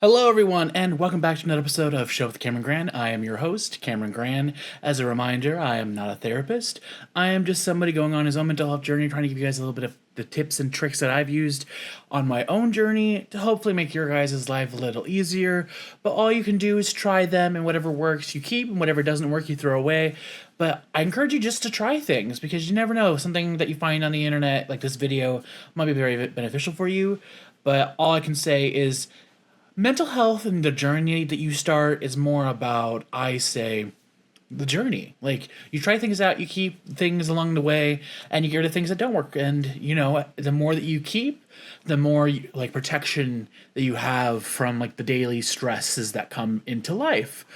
Hello, everyone, and welcome back to another episode of Show with Gran. I am your host, Gran. As a reminder, I am not a therapist. I am just somebody going on his own mental health journey, trying to give you guys a little bit of the tips and tricks that I've used on my own journey to hopefully make your guys' life a little easier. But all you can do is try them, and whatever works, you keep, and whatever doesn't work, you throw away. But I encourage you just to try things because you never know. Something that you find on the internet, like this video, might be very beneficial for you. But all I can say is mental health and the journey that you start is more about, I say, the journey. Like, you try things out, you keep things along the way, and you get rid of things that don't work. And, the more that you keep, the more, protection that you have from, the daily stresses that come into life.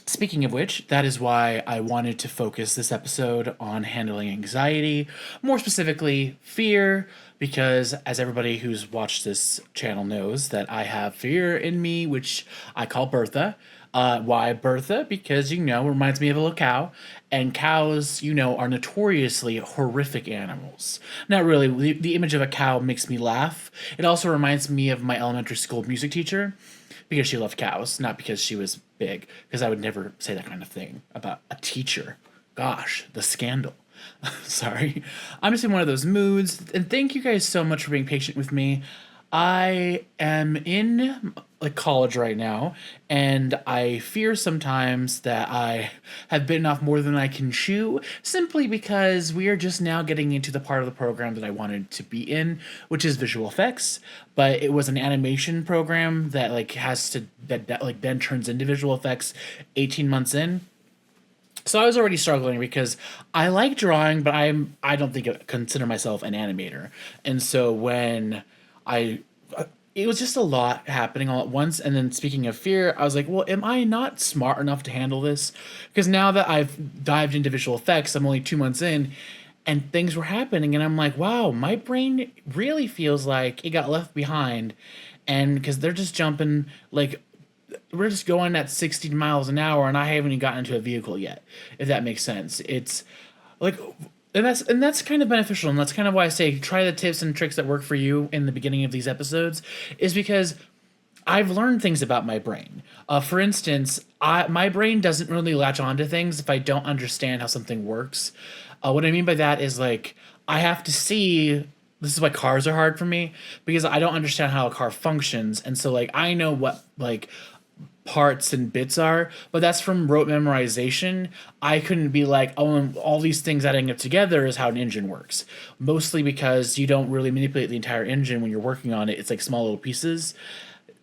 Speaking of which, that is why I wanted to focus this episode on handling anxiety, more specifically fear, because as everybody who's watched this channel knows that I have fear in me, which I call Bertha. Why Bertha? Because, reminds me of a little cow, and cows, are notoriously horrific animals. Not really, the image of a cow makes me laugh. It also reminds me of my elementary school music teacher, because she loved cows, not because she was big, because I would never say that kind of thing about a teacher. Gosh, the scandal. Sorry. I'm just in one of those moods, and thank you guys so much for being patient with me. I am in college right now, and I fear sometimes that I have bitten off more than I can chew, simply because we are just now getting into the part of the program that I wanted to be in, which is visual effects. But it was an animation program that then turns into visual effects 18 months in. So I was already struggling because I like drawing, but I don't think I consider myself an animator. And so when I it was just a lot happening all at once. And then, speaking of fear, I was like, well, am I not smart enough to handle this? Because now that I've dived into visual effects, I'm only 2 months in, and things were happening, and I'm like, wow, my brain really feels like it got left behind. And because they're just jumping, we're just going at 60 miles an hour, and I haven't even gotten into a vehicle yet, if that makes sense. It's like, and that's kind of beneficial, and that's kind of why I say try the tips and tricks that work for you in the beginning of these episodes, is because I've learned things about my brain. For instance, my brain doesn't really latch onto things if I don't understand how something works. What I mean by that is, I have to see. This is why cars are hard for me, because I don't understand how a car functions, and so I know what parts and bits are, but that's from rote memorization. I couldn't be like, oh, and all these things adding up together is how an engine works. Mostly because you don't really manipulate the entire engine when you're working on it. It's like small little pieces.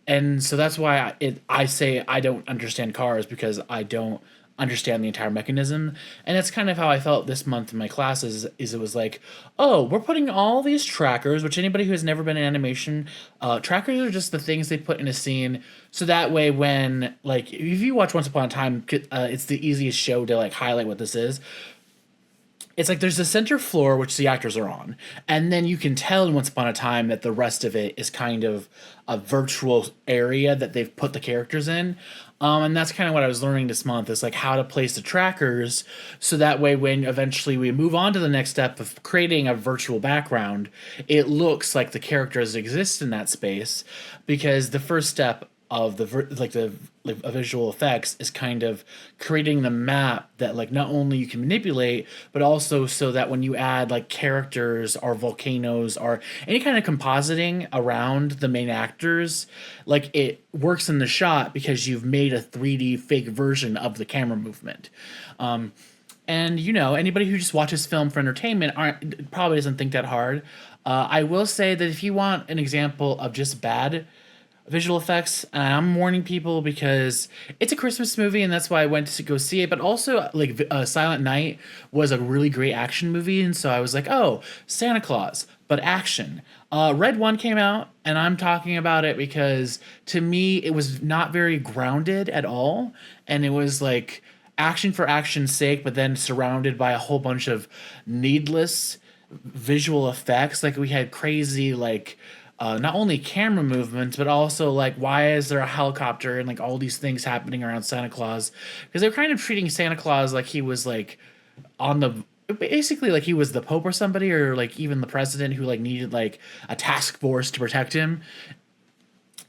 And so that's why I say I don't understand cars, because I don't understand the entire mechanism. And that's kind of how I felt this month in my classes. Is it was like, oh, we're putting all these trackers, which anybody who has never been in animation, trackers are just the things they put in a scene, so that way when, if you watch Once Upon a Time, it's the easiest show to highlight what this is. It's like there's the center floor, which the actors are on, and then you can tell in Once Upon a Time that the rest of it is kind of a virtual area that they've put the characters in. And that's kind of what I was learning this month, is how to place the trackers, so that way when eventually we move on to the next step of creating a virtual background, it looks like the characters exist in that space. Because the first step of the visual effects is kind of creating the map that not only you can manipulate, but also so that when you add characters or volcanoes or any kind of compositing around the main actors, it works in the shot because you've made a 3D fake version of the camera movement. And anybody who just watches film for entertainment probably doesn't think that hard. I will say that if you want an example of just bad visual effects, and I'm warning people because it's a Christmas movie, and that's why I went to go see it. But also, Silent Night was a really great action movie, and so I was like, oh, Santa Claus, but action. Red One came out, and I'm talking about it because to me it was not very grounded at all, and it was action for action's sake, but then surrounded by a whole bunch of needless visual effects. We had crazy not only camera movements, but also why is there a helicopter and all these things happening around Santa Claus? Because they're kind of treating Santa Claus like he was on the basically he was the Pope or somebody, or even the president who needed a task force to protect him.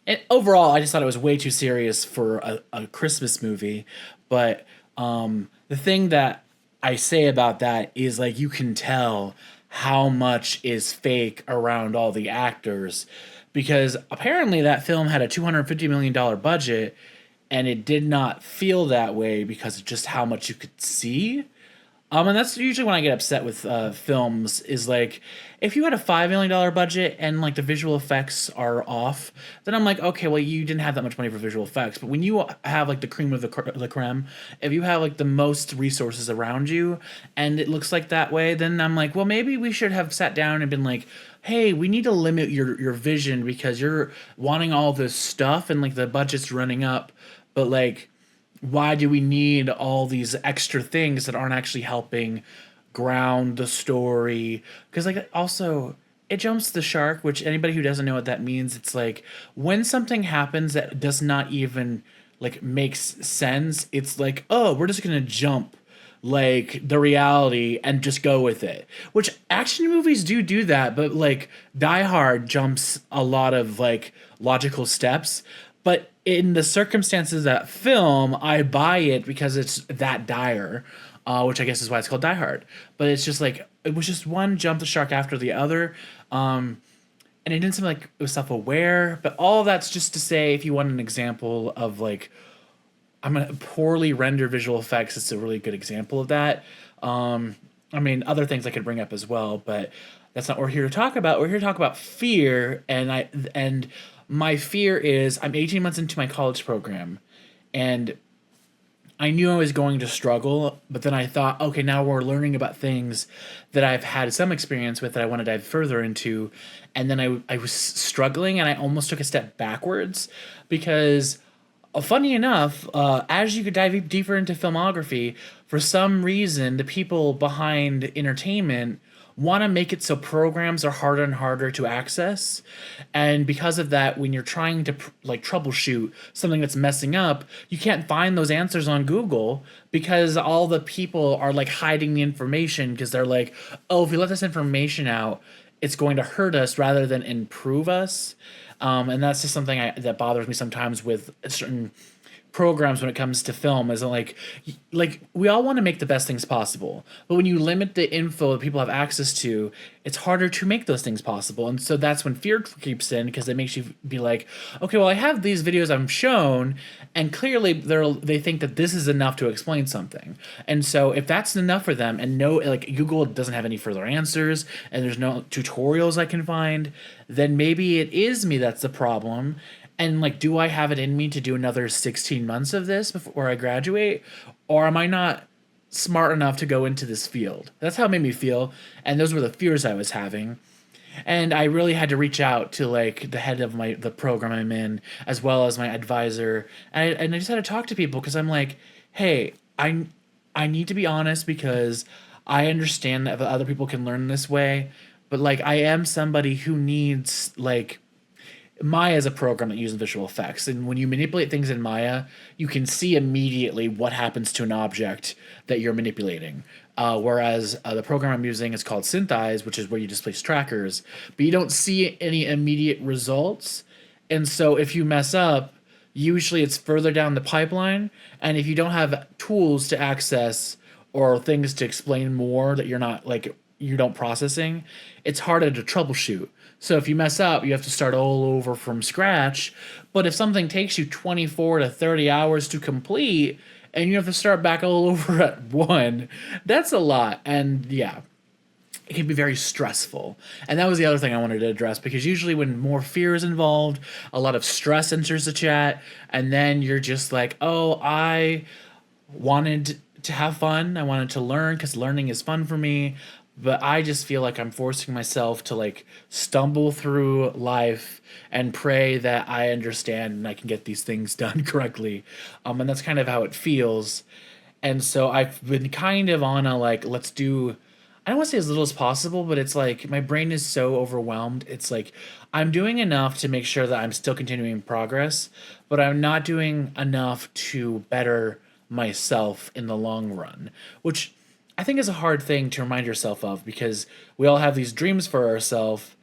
And overall, I just thought it was way too serious for a Christmas movie. But the thing that I say about that is like you can tell how much is fake around all the actors because apparently that film had a $250 million budget and it did not feel that way because of just how much you could see. And that's usually when I get upset with films is like if you had a $5 million budget and like the visual effects are off, then I'm like, okay, well you didn't have that much money for visual effects. But when you have like the cream of the creme, if you have like the most resources around you, and it looks like that way, then I'm like, well maybe we should have sat down and been like, hey, we need to limit your vision because you're wanting all this stuff and like the budget's running up, but like why do we need all these extra things that aren't actually helping ground the story? Because like also it jumps the shark, which anybody who doesn't know what that means, it's like when something happens that does not even like makes sense, it's like, oh, we're just gonna jump like the reality and just go with it, which action movies do that, but like Die Hard jumps a lot of like logical steps, but in the circumstances of that film I buy it because it's that dire, which I guess is why it's called Die Hard. But it's just like it was just one jump the shark after the other, and it didn't seem like it was self-aware, but all of that's just to say if you want an example of like I'm a poorly rendered visual effects. It's a really good example of that. I mean, other things I could bring up as well, but that's not what we're here to talk about. We're here to talk about fear, and my fear is I'm 18 months into my college program, and I knew I was going to struggle, but then I thought, okay, now we're learning about things that I've had some experience with that I want to dive further into, and then I was struggling, and I almost took a step backwards because funny enough, as you could dive deeper into filmography, for some reason, the people behind entertainment want to make it so programs are harder and harder to access. And because of that, when you're trying to like troubleshoot something that's messing up, you can't find those answers on Google because all the people are like hiding the information because they're like, oh, if we let this information out, it's going to hurt us rather than improve us. And that's just something that bothers me sometimes with certain programs when it comes to film is like we all want to make the best things possible, but when you limit the info that people have access to, it's harder to make those things possible. And so that's when fear creeps in because it makes you be like, okay, well I have these videos I'm shown and clearly they think that this is enough to explain something. And so if that's enough for them and no like Google doesn't have any further answers and there's no tutorials I can find, then maybe it is me that's the problem. And like, do I have it in me to do another 16 months of this before I graduate? Or am I not smart enough to go into this field? That's how it made me feel. And those were the fears I was having. And I really had to reach out to like the head of the program I'm in, as well as my advisor. And I just had to talk to people because I'm like, hey, I need to be honest because I understand that other people can learn this way. But like, I am somebody who needs like Maya is a program that uses visual effects, and when you manipulate things in Maya, you can see immediately what happens to an object that you're manipulating. Whereas the program I'm using is called Synthesize, which is where you just place trackers, but you don't see any immediate results. And so if you mess up, usually it's further down the pipeline, and if you don't have tools to access or things to explain more that you're not like you don't processing, it's harder to troubleshoot. So if you mess up, you have to start all over from scratch. But if something takes you 24 to 30 hours to complete and you have to start back all over at one, that's a lot. And yeah, it can be very stressful. And that was the other thing I wanted to address because usually when more fear is involved, a lot of stress enters the chat. And then you're just like, oh, I wanted to have fun. I wanted to learn because learning is fun for me, but I just feel like I'm forcing myself to like stumble through life and pray that I understand and I can get these things done correctly. And that's kind of how it feels. And so I've been kind of on a like, let's do, I don't want to say as little as possible, but it's like my brain is so overwhelmed. It's like I'm doing enough to make sure that I'm still continuing progress, but I'm not doing enough to better myself in the long run, which I think is a hard thing to remind yourself of because we all have these dreams for ourselves,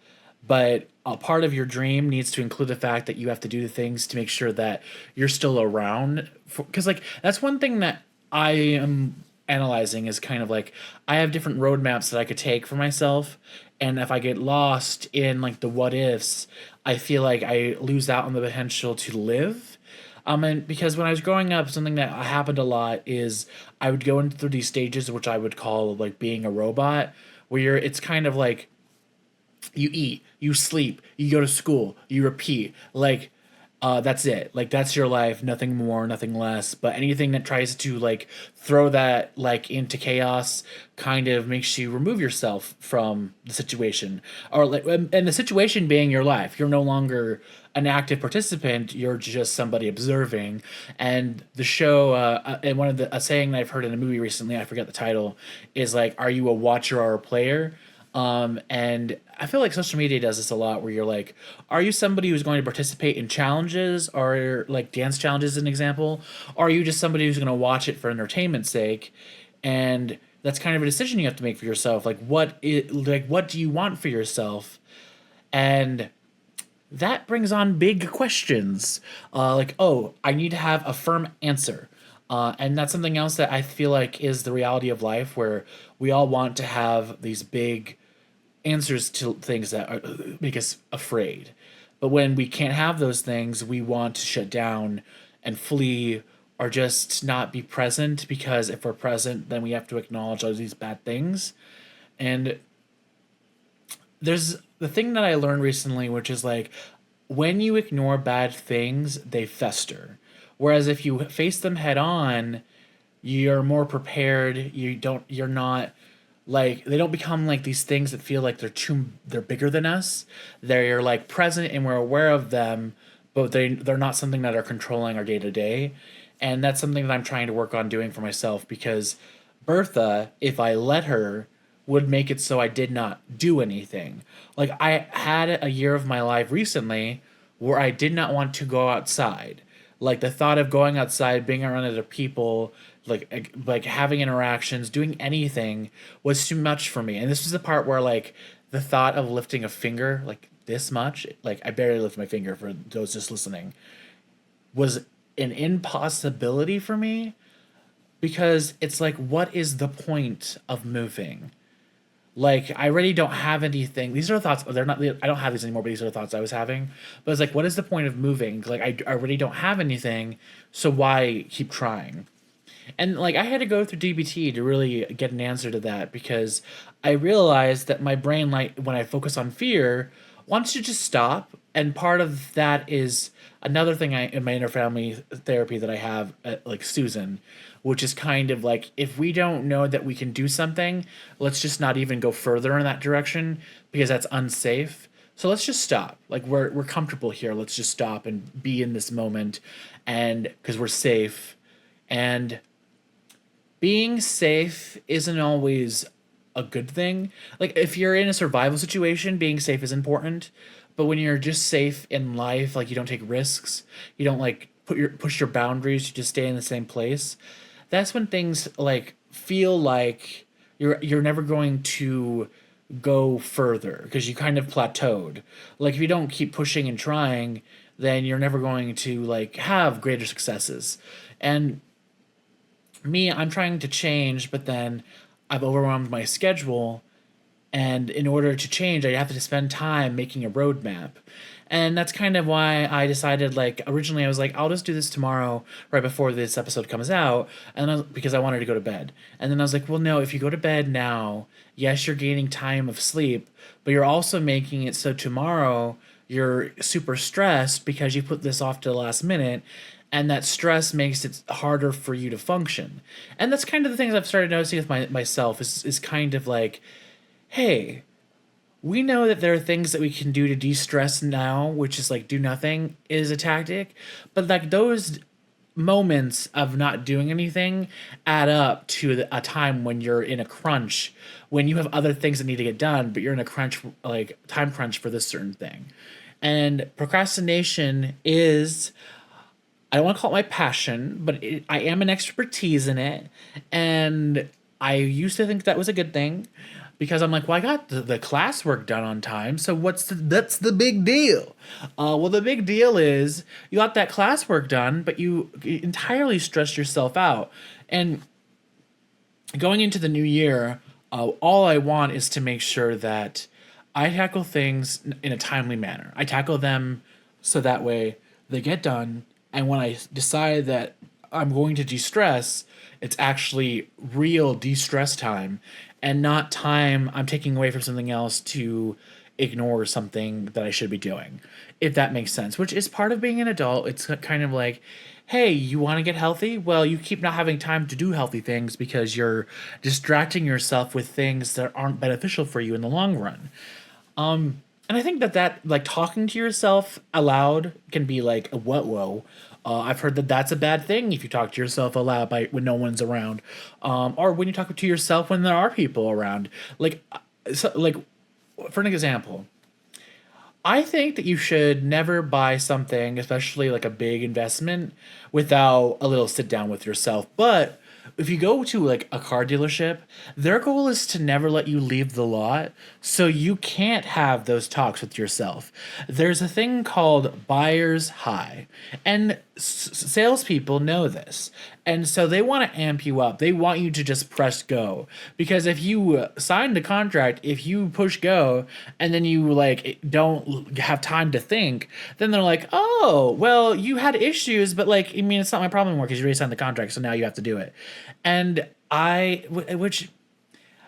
but a part of your dream needs to include the fact that you have to do the things to make sure that you're still around. Because like that's one thing that I am analyzing is kind of like I have different roadmaps that I could take for myself, and if I get lost in like the what ifs, I feel like I lose out on the potential to live. And because when I was growing up, something that happened a lot is I would go into through these stages, which I would call like being a robot, where it's kind of like you eat, you sleep, you go to school, you repeat. Like, that's it. Like that's your life, nothing more, nothing less. But anything that tries to like throw that like into chaos kind of makes you remove yourself from the situation, or like, and the situation being your life. You're no longer an active participant. You're just somebody observing. And the show, and one of the a saying that I've heard in a movie recently, I forget the title, is like, "Are you a watcher or a player?" And I feel like social media does this a lot where you're like, are you somebody who's going to participate in challenges or like dance challenges, as an example? Or are you just somebody who's going to watch it for entertainment's sake? And that's kind of a decision you have to make for yourself. What do you want for yourself? And that brings on big questions. Oh, I need to have a firm answer. And that's something else that I feel like is the reality of life, where we all want to have these big answers to things that make us afraid. But when we can't have those things, we want to shut down and flee or just not be present, because if we're present, then we have to acknowledge all these bad things. And there's the thing that I learned recently, which is like when you ignore bad things, they fester. Whereas if you face them head on, you're more prepared. You're not like, they don't become like these things that feel like they're bigger than us. They're like present and we're aware of them, but they're not something that are controlling our day to day. And that's something that I'm trying to work on doing for myself, because Bertha, if I let her, would make it so I did not do anything. Like I had a year of my life recently where I did not want to go outside. Like the thought of going outside, being around other people, like having interactions, doing anything was too much for me. And this was the part where like the thought of lifting a finger like this much, like I barely lift my finger for those just listening, was an impossibility for me, because it's like, what is the point of moving? Like I already don't have anything. These are thoughts. They're not. I don't have these anymore. But these are the thoughts I was having. But it's like, what is the point of moving? Like I already don't have anything. So why keep trying? And like I had to go through DBT to really get an answer to that, because I realized that my brain, like when I focus on fear, wants to just stop. And part of that is another thing in my inner family therapy that I have, like Susan, which is kind of like, if we don't know that we can do something, let's just not even go further in that direction, because that's unsafe. So let's just stop. Like we're comfortable here. Let's just stop and be in this moment, and because we're safe. And being safe isn't always a good thing. Like if you're in a survival situation, being safe is important. But when you're just safe in life, like you don't take risks, you don't like push your boundaries, you just stay in the same place. That's when things like feel like you're never going to go further, because you kind of plateaued. Like if you don't keep pushing and trying, then you're never going to like have greater successes. And me, I'm trying to change, but then I've overwhelmed my schedule, and in order to change, I have to spend time making a roadmap. And that's kind of why I decided, like, originally I was like, I'll just do this tomorrow, right before this episode comes out, because I wanted to go to bed. And then I was like, well, no, if you go to bed now, yes, you're gaining time of sleep, but you're also making it so tomorrow you're super stressed because you put this off to the last minute, and that stress makes it harder for you to function. And that's kind of the things I've started noticing with myself, is kind of like, hey, we know that there are things that we can do to de-stress now, which is like do nothing is a tactic, but like those moments of not doing anything add up to a time when you're in a crunch, when you have other things that need to get done, but you're in a crunch, like time crunch for this certain thing. And procrastination is, I don't want to call it my passion, but I am an expertise in it. And I used to think that was a good thing. because I'm like, well, I got the classwork done on time, so that's the big deal. Well, the big deal is you got that classwork done, but you entirely stressed yourself out. And going into the new year, all I want is to make sure that I tackle things in a timely manner. I tackle them so that way they get done. And when I decide that I'm going to de stress, it's actually real de stress time and not time I'm taking away from something else to ignore something that I should be doing, if that makes sense, which is part of being an adult. It's kind of like, hey, you want to get healthy? Well, you keep not having time to do healthy things because you're distracting yourself with things that aren't beneficial for you in the long run. And I think that like talking to yourself aloud can be like a what whoa. I've heard that that's a bad thing if you talk to yourself aloud by when no one's around, or when you talk to yourself when there are people around. Like for an example, I think that you should never buy something, especially like a big investment, without a little sit down with yourself. But if you go to like a car dealership, their goal is to never let you leave the lot, so you can't have those talks with yourself. There's a thing called buyer's high, and salespeople know this, and so they want to amp you up. They want you to just press go, because if you sign the contract, if you push go, and then you like don't have time to think, then they're like, oh, well, you had issues, but like, I mean, it's not my problem anymore because you already signed the contract, so now you have to do it. And which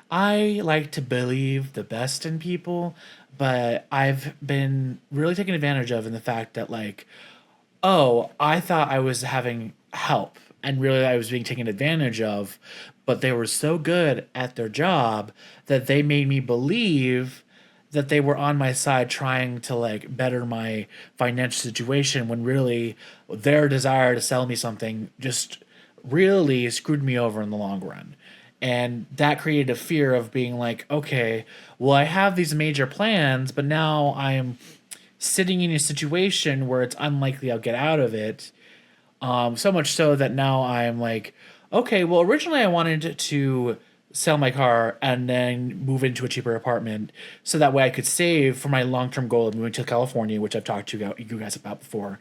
I like to believe the best in people, but I've been really taken advantage of in the fact that like, oh, I thought I was having help and really I was being taken advantage of, but they were so good at their job that they made me believe that they were on my side trying to like better my financial situation when really their desire to sell me something just really screwed me over in the long run. And that created a fear of being like, okay, well, I have these major plans, but now I'm sitting in a situation where it's unlikely I'll get out of it. So much so that now I'm like, okay, well, originally I wanted to sell my car and then move into a cheaper apartment so that way I could save for my long term goal of moving to California, which I've talked to you guys about before.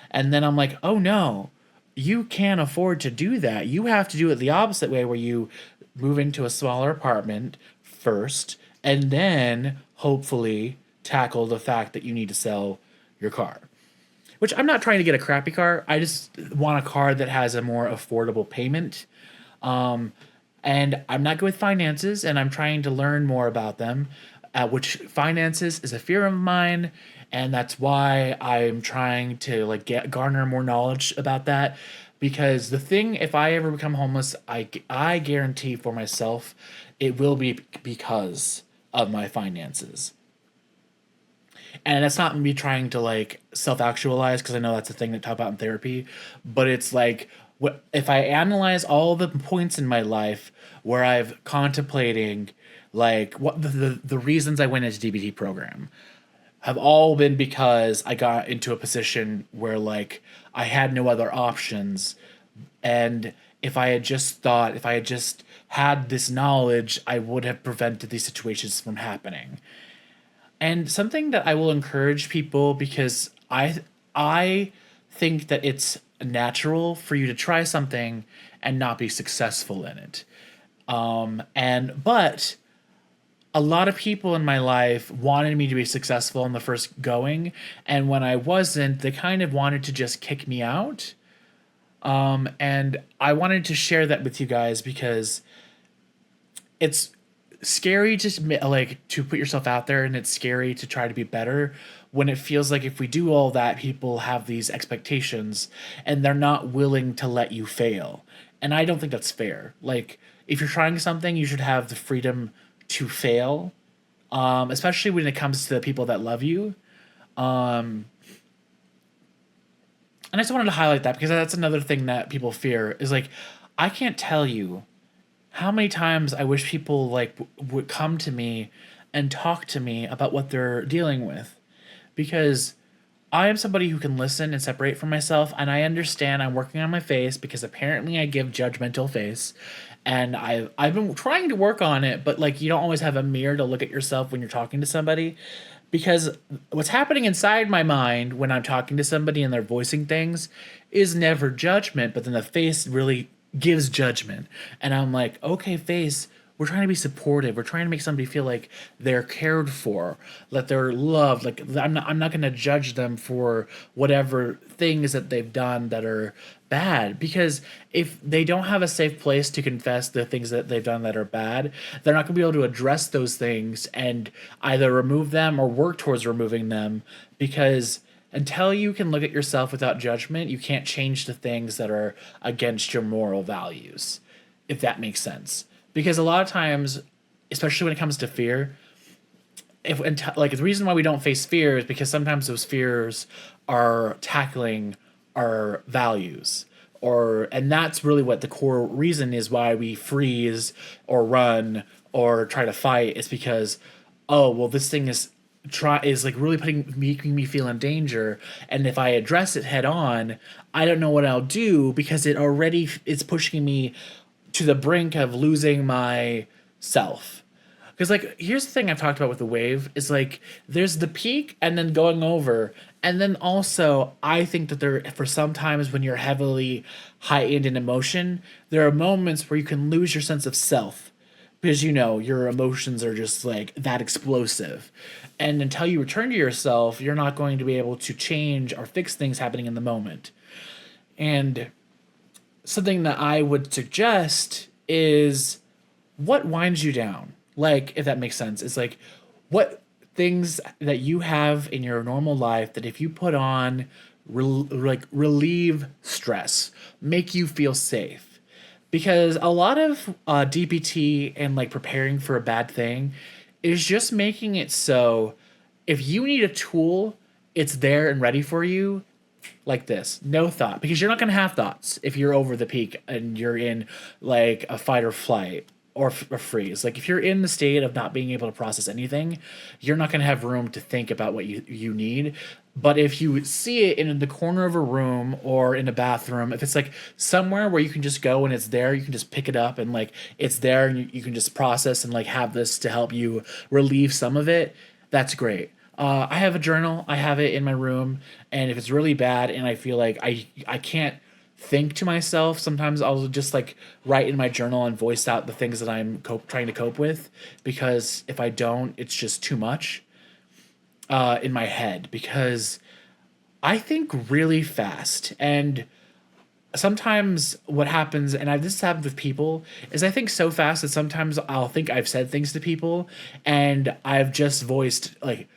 And then I'm like, oh no, you can't afford to do that. You have to do it the opposite way, where you move into a smaller apartment first and then hopefully tackle the fact that you need to sell your car. Which, I'm not trying to get a crappy car. I just want a car that has a more affordable payment. And I'm not good with finances, and I'm trying to learn more about them. Which finances is a fear of mine, and that's why I'm trying to like garner more knowledge about that. Because the thing, if I ever become homeless, I guarantee for myself, it will be because of my finances. And that's not me trying to like self actualize, because I know that's a thing that talk about in therapy, but it's like, what if I analyze all the points in my life where I've contemplating like what the reasons I went into DBT program have all been because I got into a position where like I had no other options. And if I had just had this knowledge, I would have prevented these situations from happening. And something that I will encourage people, because I think that it's natural for you to try something and not be successful in it. And but a lot of people in my life wanted me to be successful in the first going, and when I wasn't, they kind of wanted to just kick me out. And I wanted to share that with you guys because it's scary to like to put yourself out there, and it's scary to try to be better when it feels like if we do all that, people have these expectations and they're not willing to let you fail. And I don't think that's fair. Like, if you're trying something, you should have the freedom to fail, especially when it comes to the people that love you. And I just wanted to highlight that because that's another thing that people fear is like, I can't tell you how many times I wish people like would come to me and talk to me about what they're dealing with, because I am somebody who can listen and separate from myself, and I understand I'm working on my face because apparently I give judgmental face, and I've been trying to work on it, but like you don't always have a mirror to look at yourself when you're talking to somebody, because what's happening inside my mind when I'm talking to somebody and they're voicing things is never judgment, but then the face really gives judgment, and I'm like, okay, face, we're trying to be supportive. We're trying to make somebody feel like they're cared for, that they're loved. Like I'm not going to judge them for whatever things that they've done that are bad, because if they don't have a safe place to confess the things that they've done that are bad, they're not going to be able to address those things and either remove them or work towards removing them, because until you can look at yourself without judgment, you can't change the things that are against your moral values, if that makes sense. Because a lot of times, especially when it comes to fear, if like the reason why we don't face fear is because sometimes those fears are tackling our values, or and that's really what the core reason is why we freeze or run or try to fight, is because, oh well, this thing is like really making me feel in danger, and if I address it head on, I don't know what I'll do, because it's pushing me to the brink of losing my self. Because like here's the thing I've talked about with the wave is like there's the peak and then going over, and then also I think that there, for sometimes when you're heavily heightened in emotion, there are moments where you can lose your sense of self, because your emotions are just like that explosive, and until you return to yourself, you're not going to be able to change or fix things happening in the moment. And something that I would suggest is what winds you down. Like, if that makes sense, it's like what things that you have in your normal life that if you put on, relieve stress, make you feel safe. Because a lot of DPT and like preparing for a bad thing is just making it so if you need a tool, it's there and ready for you, like this, no thought, because you're not going to have thoughts if you're over the peak and you're in like a fight or flight or a freeze. Like if you're in the state of not being able to process anything, you're not going to have room to think about what you need. But if you see it in the corner of a room or in a bathroom, if it's like somewhere where you can just go and it's there, you can just pick it up and like it's there, and you can just process and like have this to help you relieve some of it, that's great. I have a journal. I have it in my room, and if it's really bad and I feel like I can't think to myself, sometimes I'll just like write in my journal and voice out the things that I'm trying to cope with, because if I don't, it's just too much in my head, because I think really fast, and sometimes what happens, and this has happened with people, is I think so fast that sometimes I'll think I've said things to people and I've just voiced like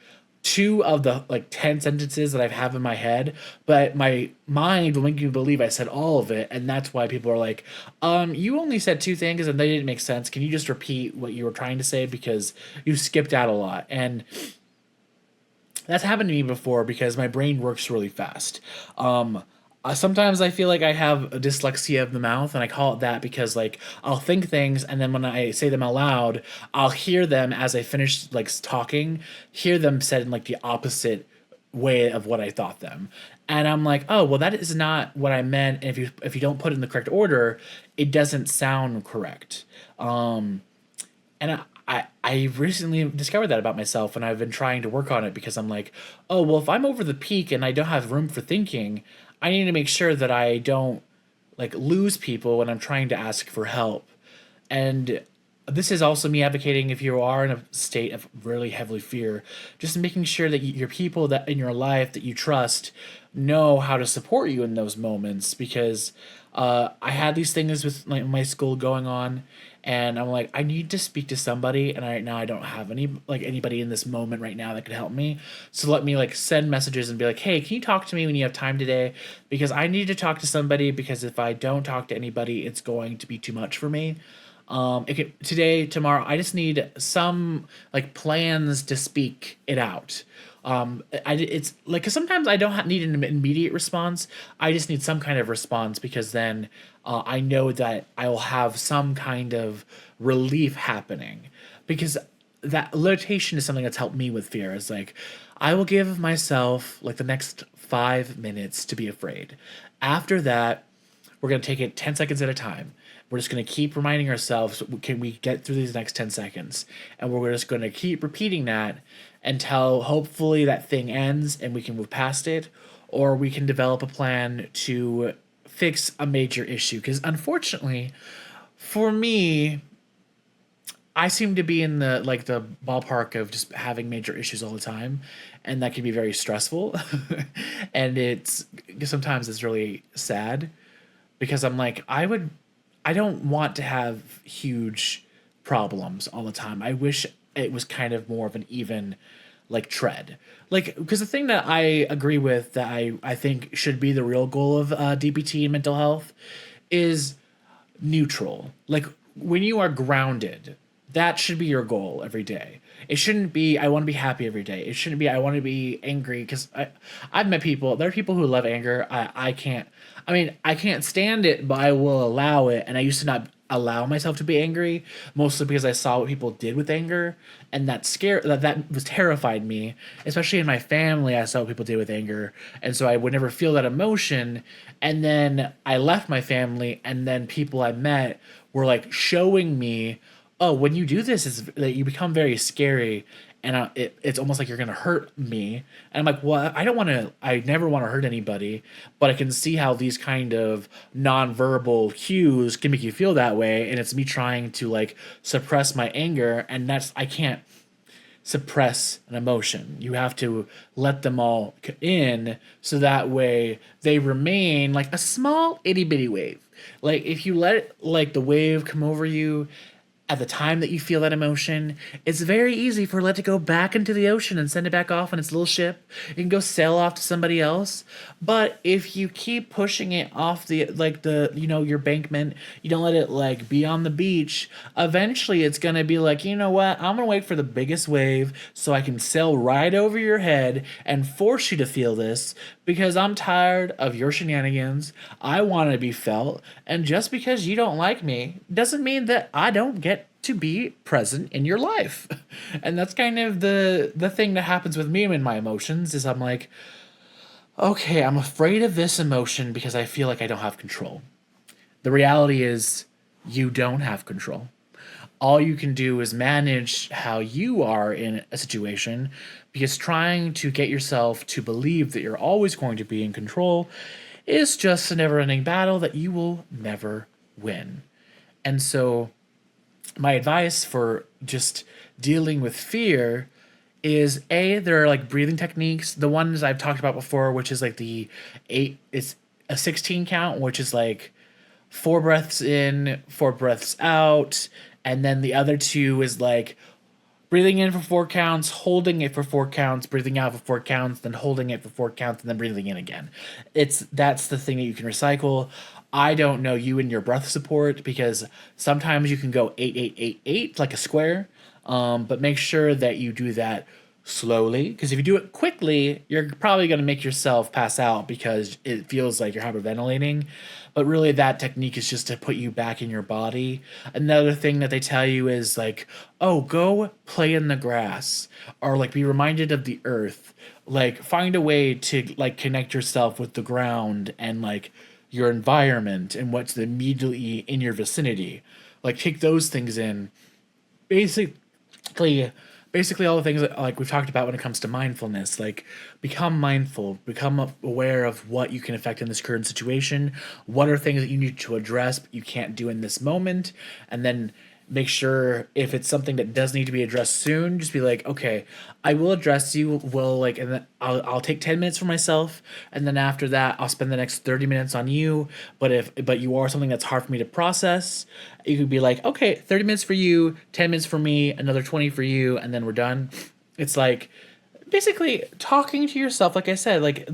two of the like 10 sentences that I have in my head, but my mind will make you believe I said all of it, and that's why people are like, you only said two things and they didn't make sense. Can you just repeat what you were trying to say, because you skipped out a lot? And that's happened to me before because my brain works really fast. Sometimes I feel like I have a dyslexia of the mouth, and I call it that because like I'll think things, and then when I say them out loud, I'll hear them as I finish like talking, hear them said in like the opposite way of what I thought them, and I'm like, oh well, that is not what I meant. And if you don't put it in the correct order, it doesn't sound correct. And I recently discovered that about myself, and I've been trying to work on it, because I'm like, oh well, if I'm over the peak and I don't have room for thinking, I need to make sure that I don't like lose people when I'm trying to ask for help. And this is also me advocating, if you are in a state of really heavily fear, just making sure that your people that in your life that you trust know how to support you in those moments, because I had these things with my school going on, and I'm like, I need to speak to somebody, and right now I don't have anybody in this moment right now that could help me. So let me like send messages and be like, hey, can you talk to me when you have time today? Because I need to talk to somebody, because if I don't talk to anybody, it's going to be too much for me. Today, tomorrow, I just need some like plans to speak it out. It's like, 'cause sometimes I don't need an immediate response. I just need some kind of response, because then I know that I will have some kind of relief happening. Because that meditation is something that's helped me with fear. It's like I will give myself like the next 5 minutes to be afraid. After that, we're going to take it 10 seconds at a time. We're just going to keep reminding ourselves, can we get through these next 10 seconds? And we're just going to keep repeating that until hopefully that thing ends and we can move past it, or we can develop a plan to fix a major issue. Because unfortunately, for me, I seem to be in the ballpark of just having major issues all the time, and that can be very stressful. And it's sometimes it's really sad because I'm like I don't want to have huge problems all the time. I wish it was kind of more of an even like tread. Like because the thing that I agree with that I think should be the real goal of DPT and mental health is neutral. Like when you are grounded, that should be your goal every day. It shouldn't be I want to be happy every day. It shouldn't be I want to be angry because I've met people. There are people who love anger. I can't. I mean I can't stand it, but I will allow it. And I used to not allow myself to be angry, mostly because I saw what people did with anger, and that was terrified me. Especially in my family, I saw what people did with anger, and so I would never feel that emotion. And then I left my family, and then people I met were like showing me, oh, when you do this, is that you become very scary, and it's almost like you're gonna hurt me. And I'm like, well, I don't want to. I never want to hurt anybody, but I can see how these kind of nonverbal cues can make you feel that way, and it's me trying to like suppress my anger, and that's I can't suppress an emotion. You have to let them all in so that way they remain like a small itty bitty wave. Like if you let like the wave come over you at the time that you feel that emotion, it's very easy for it to go back into the ocean and send it back off on its little ship. It can go sail off to somebody else. But if you keep pushing it off your bankment, you don't let it like be on the beach, eventually it's gonna be like, you know what, I'm gonna wait for the biggest wave so I can sail right over your head and force you to feel this because I'm tired of your shenanigans. I want to be felt, and just because you don't like me doesn't mean that I don't get to be present in your life. And that's kind of the thing that happens with me and my emotions is I'm like, okay, I'm afraid of this emotion because I feel like I don't have control. The reality is you don't have control. All you can do is manage how you are in a situation because trying to get yourself to believe that you're always going to be in control is just a never ending battle that you will never win. And so, my advice for just dealing with fear is there are like breathing techniques. The ones I've talked about before, which is like it's a 16 count, which is like 4 breaths in, 4 breaths out. And then the other two is like breathing in for 4 counts, holding it for 4 counts, breathing out for 4 counts, then holding it for 4 counts, and then breathing in again. That's the thing that you can recycle. I don't know you and your breath support because sometimes you can go 8 8 8 8 like a square, but make sure that you do that slowly because if you do it quickly, you're probably going to make yourself pass out because it feels like you're hyperventilating. But really, that technique is just to put you back in your body. Another thing that they tell you is like, oh, go play in the grass or like be reminded of the earth. Like, find a way to like connect yourself with the ground and like your environment and what's immediately in your vicinity. Like, take those things in. Basically, basically all the things that like we've talked about when it comes to mindfulness, like become mindful, become aware of what you can affect in this current situation, what are things that you need to address but you can't do in this moment, and then make sure if it's something that does need to be addressed soon, just be like, okay, I will address you, will like, and then I'll take 10 minutes for myself, and then after that I'll spend the next 30 minutes on you. But you are something that's hard for me to process, you could be like, okay, 30 minutes for you, 10 minutes for me, another 20 for you, and then we're done. It's like basically talking to yourself, like I said, like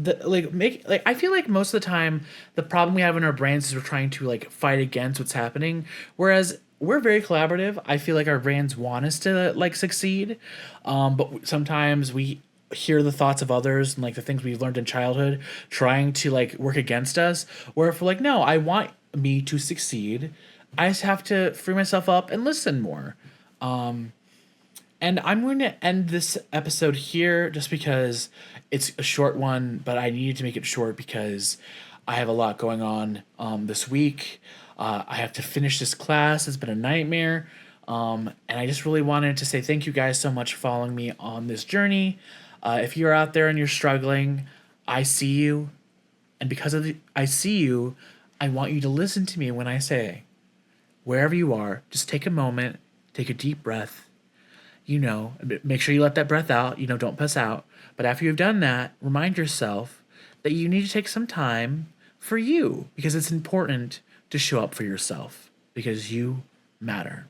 I feel like most of the time the problem we have in our brains is we're trying to like fight against what's happening, whereas we're very collaborative. I feel like our brains want us to like succeed, but sometimes we hear the thoughts of others and like the things we've learned in childhood trying to like work against us, where if we're like, no, I want me to succeed, I just have to free myself up and listen more. And I'm going to end this episode here just because it's a short one, but I needed to make it short because I have a lot going on this week. I have to finish this class. It's been a nightmare. And I just really wanted to say thank you guys so much for following me on this journey. If you're out there and you're struggling, I see you. And because I see you, I want you to listen to me when I say, wherever you are, just take a moment, take a deep breath. Make sure you let that breath out. Don't pass out. But after you've done that, remind yourself that you need to take some time for you because it's important to show up for yourself because you matter.